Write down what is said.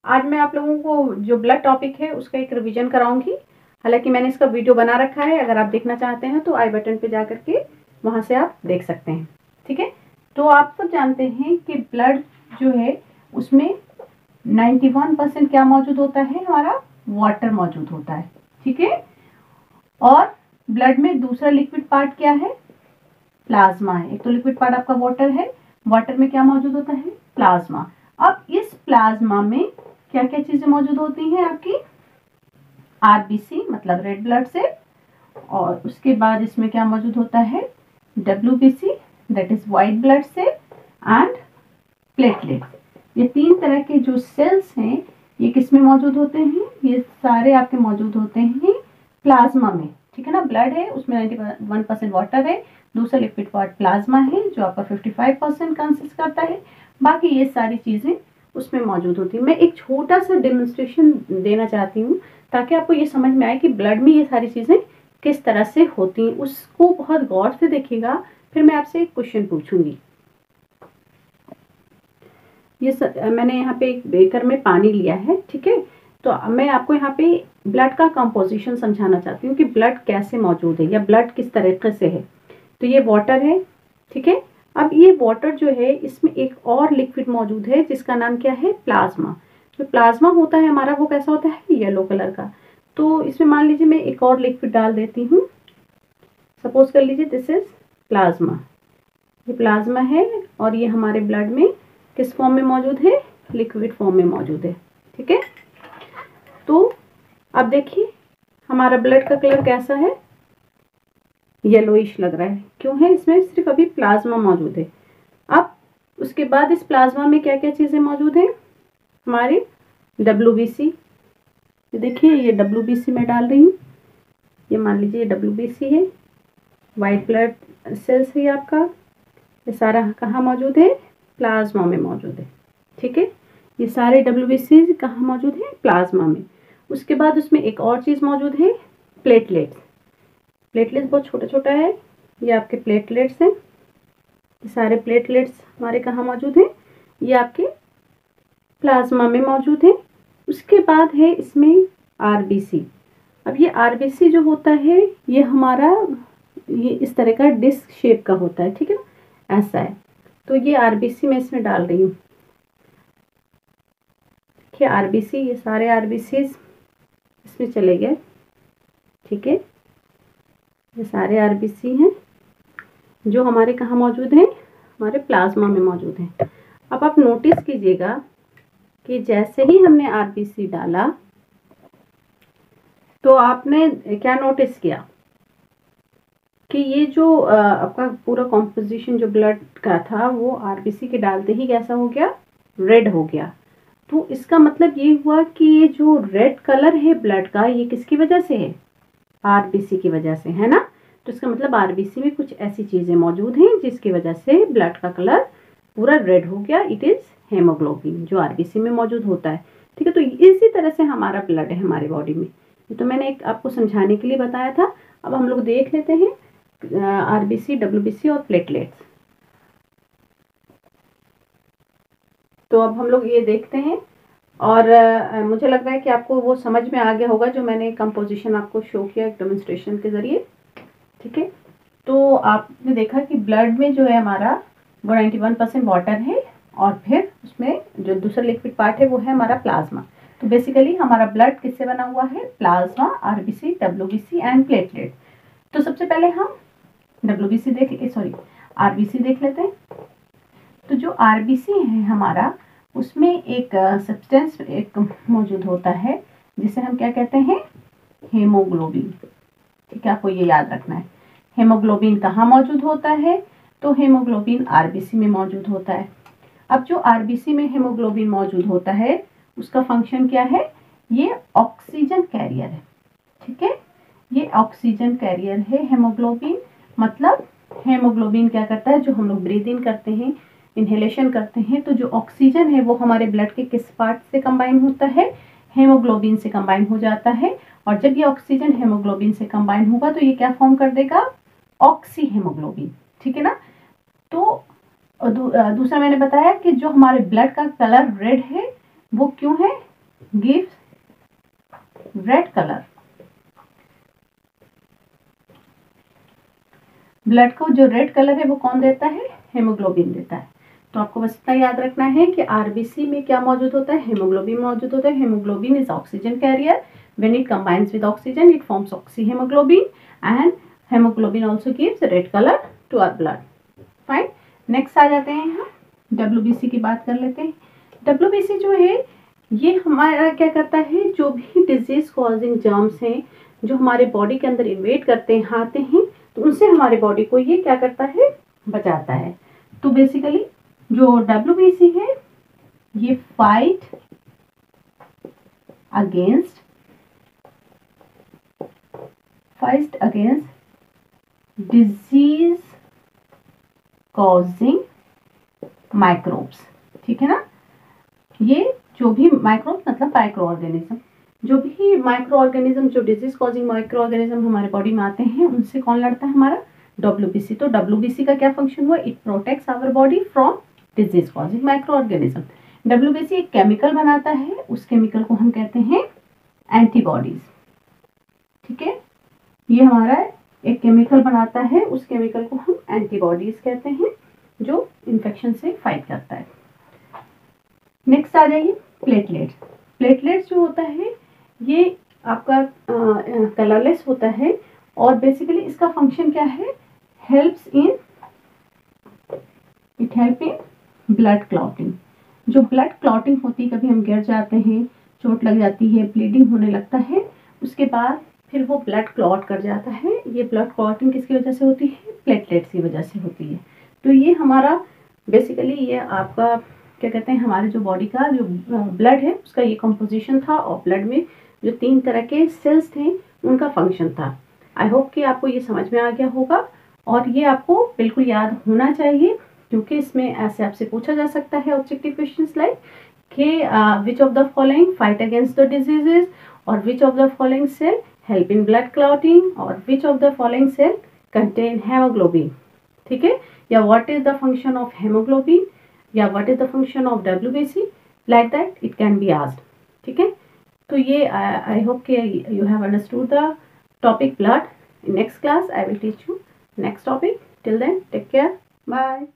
आज मैं आप लोगों को जो ब्लड टॉपिक है उसका एक रिवीजन कराऊंगी। हालांकि मैंने इसका वीडियो बना रखा है, अगर आप देखना चाहते हैं तो आई बटन पे जा करके वहां से आप देख सकते हैं। ठीक है, तो आप सब जानते हैं कि ब्लड जो है उसमें 91% क्या मौजूद होता है, हमारा वाटर मौजूद होता है। ठीक है, और ब्लड में दूसरा लिक्विड पार्ट क्या है, प्लाज्मा है। एक तो लिक्विड पार्ट आपका वाटर है, वाटर में क्या मौजूद होता है, प्लाज्मा। अब इस प्लाज्मा में क्या क्या चीजें मौजूद होती हैं आपकी, आरबीसी मतलब रेड ब्लड सेल, और उसके बाद इसमें क्या मौजूद होता है, WBC that is white blood cell and platelet. ये तीन तरह के जो सेल्स हैं ये किस में मौजूद होते हैं, ये सारे आपके मौजूद होते हैं प्लाज्मा में। ठीक है ना, ब्लड है उसमें 91% वाटर है, दूसरा लिक्विड पार्ट प्लाज्मा है जो आपका 55% कंसिस्ट करता है, बाकी ये सारी चीजें उसमें मौजूद होती है। मैं एक छोटा सा डेमोन्स्ट्रेशन देना चाहती हूँ ताकि आपको ये समझ में आए कि ब्लड में ये सारी चीजें किस तरह से होती हैं। उसको बहुत गौर से देखिएगा, फिर मैं आपसे एक क्वेश्चन पूछूंगी। मैंने यहाँ पे एक बेकर में पानी लिया है। ठीक है, तो मैं आपको यहाँ पे ब्लड का कंपोजिशन समझाना चाहती हूँ कि ब्लड कैसे मौजूद है या ब्लड किस तरीके से है। तो ये वाटर है। ठीक है, अब ये वाटर जो है इसमें एक और लिक्विड मौजूद है जिसका नाम क्या है, प्लाज्मा। जो प्लाज्मा होता है हमारा वो कैसा होता है, येलो कलर का। तो इसमें मान लीजिए मैं एक और लिक्विड डाल देती हूँ, सपोज कर लीजिए दिस इज प्लाज्मा। ये प्लाज्मा है और ये हमारे ब्लड में किस फॉर्म में मौजूद है, लिक्विड फॉर्म में मौजूद है। ठीक है, तो अब देखिए हमारा ब्लड का कलर कैसा है, येलोइश लग रहा है। क्यों है, इसमें सिर्फ अभी प्लाज्मा मौजूद है। अब उसके बाद इस प्लाज्मा में क्या क्या चीजें मौजूद हैं, हमारी डब्ल्यूबीसी। देखिए ये डब्ल्यूबीसी मैं डाल रही हूँ, ये मान लीजिए डब्ल्यूबीसी है, व्हाइट ब्लड सेल्स है आपका। ये सारा कहाँ मौजूद है, प्लाज्मा में मौजूद है। ठीक है, ये सारे डब्ल्यूबीसी कहाँ मौजूद है, प्लाज्मा में। उसके बाद उसमें एक और चीज मौजूद है, प्लेटलेट्स। प्लेटलेट्स बहुत छोटा छोटा है, ये आपके प्लेटलेट्स हैं। ये सारे प्लेटलेट्स हमारे कहाँ मौजूद हैं, ये आपके प्लाज्मा में मौजूद है। उसके बाद है इसमें आरबीसी। अब ये आरबीसी जो होता है ये हमारा ये इस तरह का डिस्क शेप का होता है। ठीक है, ऐसा है। तो ये आरबीसी मैं इसमें डाल रही हूँ। देखिए आरबीसी, ये सारे आरबीसी इसमें चले गए। ठीक है, ये सारे आरबीसी हैं जो हमारे कहाँ मौजूद हैं, हमारे प्लाज्मा में मौजूद हैं। अब आप नोटिस कीजिएगा कि जैसे ही हमने आरबीसी डाला तो आपने क्या नोटिस किया कि ये जो आपका पूरा कॉम्पोजिशन जो ब्लड का था वो आरबीसी के डालते ही कैसा हो गया, रेड हो गया। तो इसका मतलब ये हुआ कि ये जो रेड कलर है ब्लड का ये किसकी वजह से है, आरबीसी की वजह से, है ना। तो इसका मतलब आरबीसी में कुछ ऐसी चीजें मौजूद हैं जिसकी वजह से ब्लड का कलर पूरा रेड हो गया। इट इज हेमोग्लोबिन जो आरबीसी में मौजूद होता है। ठीक है, तो इसी तरह से हमारा ब्लड है हमारी बॉडी में। तो मैंने एक आपको समझाने के लिए बताया था। अब हम लोग देख लेते हैं आरबीसी, डब्ल्यूबीसी और प्लेटलेट्स। तो अब हम लोग ये देखते हैं और मुझे लग रहा है कि आपको वो समझ में आ गया होगा जो मैंने कंपोजिशन आपको शो किया एक डेमोन्स्ट्रेशन के जरिए। ठीक है, तो आपने देखा कि ब्लड में जो है हमारा वो 91% वाटर है और फिर उसमें जो दूसरा लिक्विड पार्ट है वो है हमारा प्लाज्मा। तो बेसिकली हमारा ब्लड किससे बना हुआ है, plasma, RBC, WBC and platelet. तो सबसे पहले हम आरबीसी देख लेते हैं। तो जो आरबीसी है हमारा उसमें एक सब्सटेंस एक मौजूद होता है जिसे हम क्या कहते हैं, हेमोग्लोबिन। ठीक है, आपको ये याद रखना है। हेमोग्लोबिन कहाँ मौजूद होता है, तो हेमोग्लोबिन आरबीसी में मौजूद होता है। अब जो आरबीसी में हेमोग्लोबिन मौजूद होता है उसका फंक्शन क्या है, ये ऑक्सीजन कैरियर है। ठीक है, ये ऑक्सीजन कैरियर है हेमोग्लोबिन। मतलब हेमोग्लोबिन क्या करता है, जो हम लोग ब्रीद इन करते हैं, इनहेलेशन करते हैं, तो जो ऑक्सीजन है वो हमारे ब्लड के किस पार्ट से कंबाइन होता है, हेमोग्लोबिन से कंबाइन हो जाता है। और जब ये ऑक्सीजन हेमोग्लोबिन से कंबाइन होगा तो ये क्या फॉर्म कर देगा, ऑक्सी हेमोग्लोबिन। ठीक है ना। तो दूसरा मैंने बताया कि जो हमारे ब्लड का कलर रेड है वो क्यों है, gives red color. ब्लड को जो रेड कलर है वो कौन देता है? हेमोग्लोबिन देता है। तो आपको बस इतना याद रखना है कि आरबीसी में क्या मौजूद होता है? हेमोग्लोबिन मौजूद होता है। Haemoglobin is oxygen carrier, when it combines with oxygen it forms oxyhaemoglobin and haemoglobin also gives red colour to our blood. Fine, next आ जाते हैं हम डब्ल्यूबीसी की बात कर लेते हैं। डब्ल्यूबीसी जो है ये हमारा क्या करता है, जो भी डिजीज कॉजिंग जर्म्स हैं जो हमारे बॉडी के अंदर इन्वेड करते हैं, आते हैं, तो उनसे हमारे बॉडी को ये क्या करता है? बचाता है। तो बेसिकली जो डब्ल्यूबीसी है ये fight against disease causing microbes, ठीक है ना। ये जो भी माइक्रोब्स मतलब माइक्रो ऑर्गेनिज्म, जो भी माइक्रो ऑर्गेनिज्म, जो डिजीज कॉजिंग माइक्रो ऑर्गेनिज्म हमारे बॉडी में आते हैं, उनसे कौन लड़ता है? हमारा डब्ल्यूबीसी। तो डब्ल्यूबीसी का क्या फंक्शन हुआ? It protects our body from disease causing microorganism. WBC एक केमिकल बनाता है, उस केमिकल को हम कहते हैं एंटीबॉडीज, ठीक है। ये हमारा एक केमिकल बनाता है, उस केमिकल को हम एंटीबॉडीज कहते हैं, जो इन्फेक्शन से फाइट करता है। नेक्स्ट आ जाइए प्लेटलेट्स। प्लेटलेट्स जो होता है ये आपका कलरलेस होता है और बेसिकली इसका फंक्शन क्या है? It help in blood clotting. जो ब्लड क्लॉटिंग होती है, कभी हम गिर जाते हैं, चोट लग जाती है, ब्लीडिंग होने लगता है, उसके बाद फिर वो ब्लड क्लॉट कर जाता है। ये ब्लड क्लॉटिंग किसकी वजह से होती है? प्लेटलेट्स की वजह से होती है। तो ये हमारा बेसिकली ये आपका क्या कहते हैं, हमारे जो बॉडी का जो ब्लड है उसका ये कंपोजिशन था, और ब्लड में जो 3 तरह के सेल्स थे उनका फंक्शन था। आई होप कि आपको ये समझ में आ गया होगा और ये आपको बिल्कुल याद होना चाहिए, क्योंकि इसमें ऐसे आपसे पूछा जा सकता है ऑब्जेक्टिव क्वेश्चंस लाइक कि which of the following fight against the diseases, और which of the following cell help in blood clotting, और which of the following cell contain haemoglobin, ठीक है, या what is the function of haemoglobin, या what is the function of WBC, like that it can be asked, ठीक है। तो ये I hope कि you have understood the topic blood. In next class I will teach you next topic. Till then, take care. Bye.